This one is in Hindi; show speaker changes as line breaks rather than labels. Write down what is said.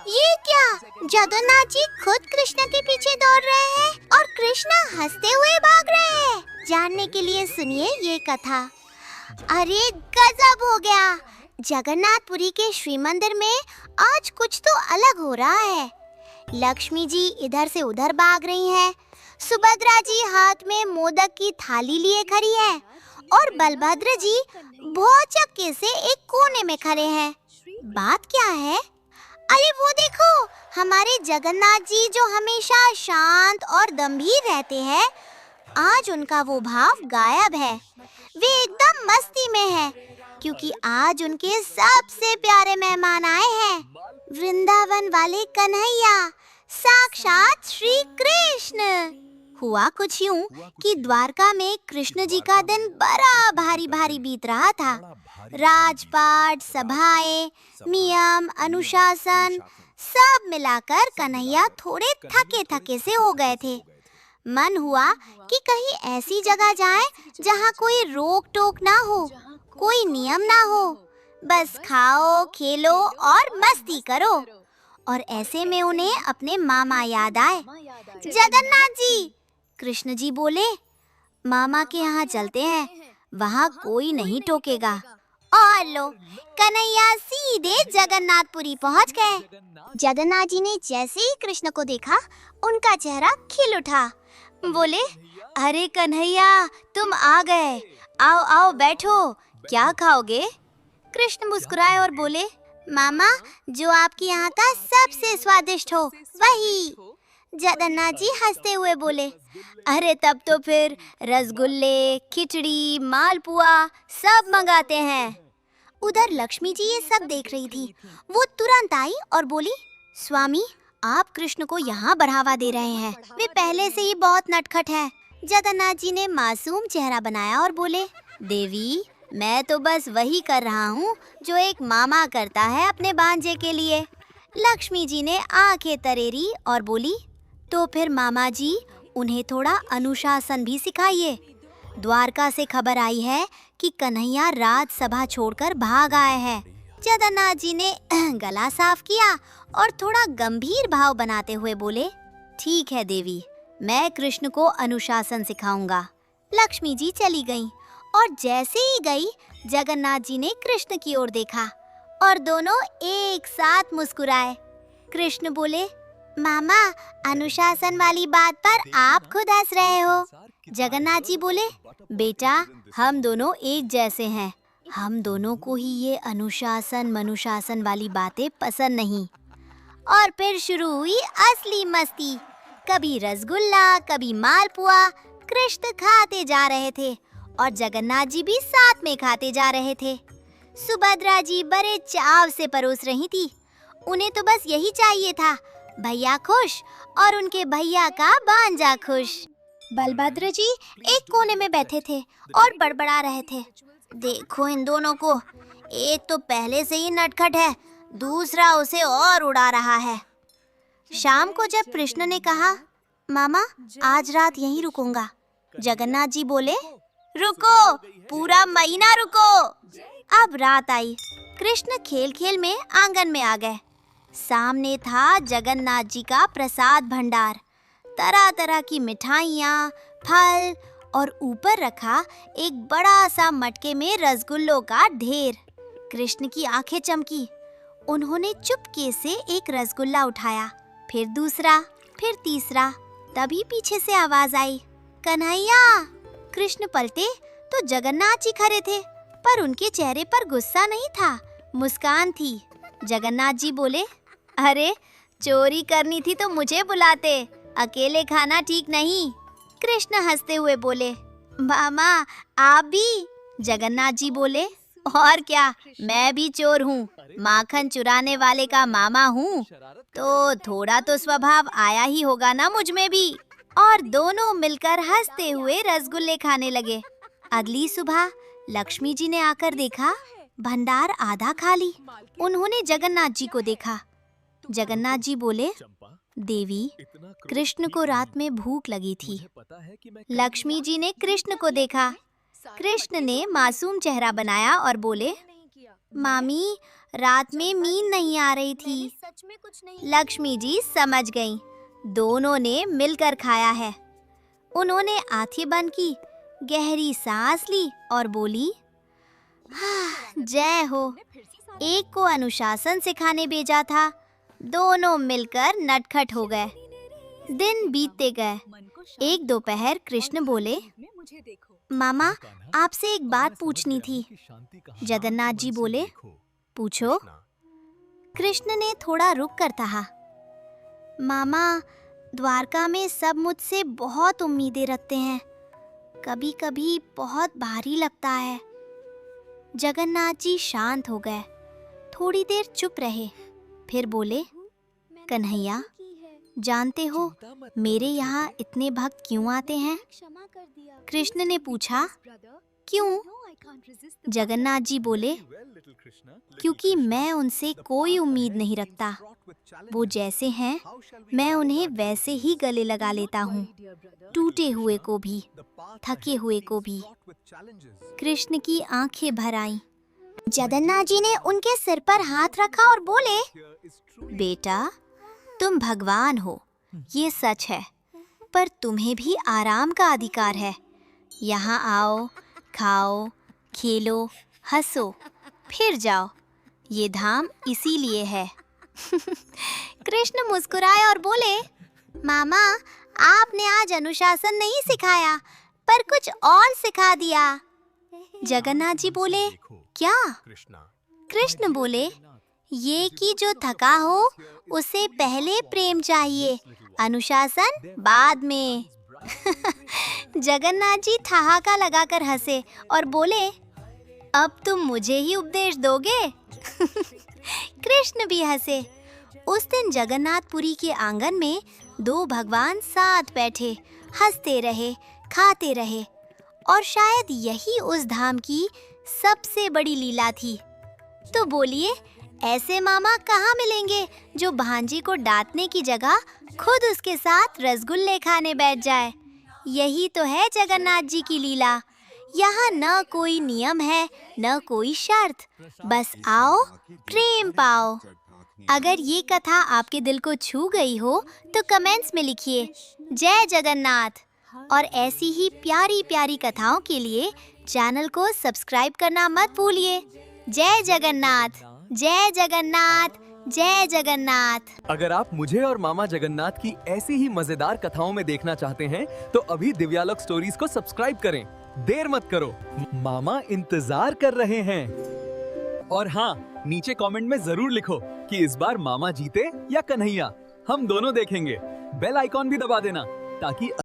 ये क्या? जगन्नाथ जी खुद कृष्ण के पीछे दौड़ रहे हैं और कृष्ण हंसते हुए भाग रहे हैं। जानने के लिए सुनिए ये कथा। अरे गजब हो गया! जगन्नाथपुरी के श्री मंदिर में आज कुछ तो अलग हो रहा है। लक्ष्मी जी इधर से उधर भाग रही हैं, सुभद्रा जी हाथ में मोदक की थाली लिए खड़ी है और बलभद्र जी भौचक्के से एक कोने में खड़े हैं। बात क्या है? अरे वो देखो, हमारे जगन्नाथ जी जो हमेशा शांत और गंभीर रहते हैं, आज उनका वो भाव गायब है। वे एकदम मस्ती में हैं, क्योंकि आज उनके सबसे प्यारे मेहमान आए हैं, वृंदावन वाले कन्हैया, साक्षात श्री कृष्ण। हुआ कुछ यूं कि द्वारका में कृष्ण जी का दिन बड़ा भारी भारी बीत रहा था। राजपाट, सभाएं, नियम, अनुशासन सब मिलाकर कन्हैया थोड़े थके थके से हो गए थे। मन हुआ कि कहीं ऐसी जगह जाएं जहां कोई रोक टोक ना हो, कोई नियम ना हो, बस खाओ, खेलो और मस्ती करो। और ऐसे में उन्हें अपने मामा याद आए। जगन्नाथ जी! कृष्ण जी बोले, मामा के यहाँ चलते हैं, वहाँ कोई नहीं टोकेगा। और लो, कन्हैया सीधे जगन्नाथपुरी पहुँच गए। जगन्नाथ जी ने जैसे ही कृष्ण को देखा, उनका चेहरा खिल उठा। बोले, अरे कन्हैया, तुम आ गए, आओ आओ बैठो, क्या खाओगे? कृष्ण मुस्कुराए और बोले, मामा, जो आपके यहाँ का सबसे स्वादिष्ट हो वही। जगन्नाथ जी हंसते हुए बोले, अरे तब तो फिर रसगुल्ले, खिचड़ी, मालपुआ सब मंगाते हैं। उधर लक्ष्मी जी ये सब देख रही थी। वो तुरंत आई और बोली, स्वामी, आप कृष्ण को यहाँ बढ़ावा दे रहे हैं, वे पहले से ही बहुत नटखट हैं। जगन्नाथ जी ने मासूम चेहरा बनाया और बोले, देवी, मैं तो बस वही कर रहा हूँ जो एक मामा करता है अपने भांजे के लिए। लक्ष्मी जी ने आंखें तरेरी और बोली, तो फिर मामा जी, उन्हें थोड़ा अनुशासन भी सिखाइए। द्वारका से खबर आई है कि कन्हैया राज सभा छोड़कर भाग आए हैं। जगन्नाथ जी ने गला साफ किया और थोड़ा गंभीर भाव बनाते हुए बोले, ठीक है देवी, मैं कृष्ण को अनुशासन सिखाऊंगा। लक्ष्मी जी चली गईं और जैसे ही गई, जगन्नाथ जी ने कृष्ण की ओर देखा और दोनों एक साथ मुस्कुराए। कृष्ण बोले, मामा, अनुशासन वाली बात पर आप खुद हंस रहे हो। जगन्नाथ जी बोले, बेटा, हम दोनों एक जैसे हैं, हम दोनों को ही ये अनुशासन मनुशासन वाली बातें पसंद नहीं। और फिर शुरू हुई असली मस्ती। कभी रसगुल्ला, कभी मालपुआ, कृष्ण खाते जा रहे थे और जगन्नाथ जी भी साथ में खाते जा रहे थे। सुभद्रा जी बड़े चाव से परोस रही थी। उन्हें तो बस यही चाहिए था, भैया खुश और उनके भैया का भांजा खुश। बलभद्र जी एक कोने में बैठे थे और बड़बड़ा रहे थे, देखो इन दोनों को, एक तो पहले से ही नटखट है, दूसरा उसे और उड़ा रहा है। शाम को जब कृष्ण ने कहा, मामा, आज रात यहीं रुकूंगा, जगन्नाथ जी बोले, रुको, पूरा महीना रुको। अब रात आई। कृष्ण खेल खेल में आंगन में आ गए। सामने था जगन्नाथ जी का प्रसाद भंडार, तरह तरह की मिठाइयाँ, फल और ऊपर रखा एक बड़ा सा मटके में रसगुल्लों का ढेर। कृष्ण की आंखें चमकी। उन्होंने चुपके से एक रसगुल्ला उठाया, फिर दूसरा, फिर तीसरा। तभी पीछे से आवाज आई, कन्हैया। कृष्ण पलटे तो जगन्नाथ जी खड़े थे, पर उनके चेहरे पर गुस्सा नहीं था, मुस्कान थी। जगन्नाथ जी बोले, अरे चोरी करनी थी तो मुझे बुलाते, अकेले खाना ठीक नहीं। कृष्ण हंसते हुए बोले, मामा आप भी? जगन्नाथ जी बोले, और क्या, मैं भी चोर हूँ, माखन चुराने वाले का मामा हूँ, तो थोड़ा तो स्वभाव आया ही होगा ना मुझ में भी। और दोनों मिलकर हंसते हुए रसगुल्ले खाने लगे। अगली सुबह लक्ष्मी जी ने आकर देखा, भंडार आधा खाली। उन्होंने जगन्नाथ जी को देखा। जगन्नाथ जी बोले, देवी, कृष्ण को रात में भूख लगी थी। लक्ष्मी जी ने कृष्ण को देखा। कृष्ण ने मासूम चेहरा बनाया और बोले, मामी, रात में नींद नहीं आ रही थी। लक्ष्मी जी समझ गईं, दोनों ने मिलकर खाया है। उन्होंने आंखें बंद की, गहरी सांस ली और बोली, जय हो। एक को अनुशासन सिखाने भेजा था, दोनों मिलकर नटखट हो गए। दिन बीतते गए। एक दोपहर कृष्ण बोले, मामा आपसे एक बात पूछनी थी। जगन्नाथ जी बोले, पूछो। कृष्ण ने थोड़ा रुक कर कहा, मामा द्वारका में सब मुझसे बहुत उम्मीदें रखते हैं, कभी कभी बहुत भारी लगता है। जगन्नाथ जी शांत हो गए, थोड़ी देर चुप रहे, फिर बोले, कन्हैया जानते हो मेरे यहाँ इतने भक्त क्यों आते हैं? कृष्ण ने पूछा, क्यों? जगन्नाथ जी बोले, क्योंकि मैं उनसे कोई उम्मीद नहीं रखता। वो जैसे हैं मैं उन्हें वैसे ही गले लगा लेता हूँ, टूटे हुए को भी, थके हुए को भी। कृष्ण की आंखें भर आईं। जगन्नाथ जी ने उनके सिर पर हाथ रखा और बोले, बेटा तुम भगवान हो, ये सच है, पर तुम्हें भी आराम का अधिकार है। यहाँ आओ, खाओ, खेलो, हंसो, फिर जाओ। ये धाम इसीलिए है। कृष्ण मुस्कुराए और बोले, मामा आपने आज अनुशासन नहीं सिखाया, पर कुछ और सिखा दिया। जगन्नाथ जी बोले, क्या? कृष्ण बोले, ये कि जो थका हो उसे पहले प्रेम चाहिए, अनुशासन बाद में। जगन्नाथ जी ठहाका लगाकर हंसे और बोले, अब तुम मुझे ही उपदेश दोगे? कृष्ण भी हंसे। उस दिन जगन्नाथपुरी के आंगन में दो भगवान साथ बैठे, हंसते रहे, खाते रहे, और शायद यही उस धाम की सबसे बड़ी लीला थी। तो बोलिए, ऐसे मामा कहाँ मिलेंगे जो भांजी को डांटने की जगह खुद उसके साथ रसगुल्ले खाने बैठ जाए। यही तो है जगन्नाथ जी की लीला। यहाँ न कोई नियम है, न कोई शर्त, बस आओ, प्रेम पाओ। अगर ये कथा आपके दिल को छू गई हो तो कमेंट्स में लिखिए जय जगन्नाथ। और ऐसी ही प्यारी प्यारी कथाओं के लिए चैनल को सब्सक्राइब करना मत भूलिए। जय जगन्नाथ, जय जगन्नाथ, जय जगन्नाथ।
अगर आप मुझे और मामा जगन्नाथ की ऐसी ही मजेदार कथाओं में देखना चाहते हैं तो अभी दिव्यालोक स्टोरीज को सब्सक्राइब करें। देर मत करो, मामा इंतजार कर रहे हैं। और हाँ, नीचे कमेंट में जरूर लिखो कि इस बार मामा जीते या कन्हैया। हम दोनों देखेंगे। बेल आइकॉन भी दबा देना ताकि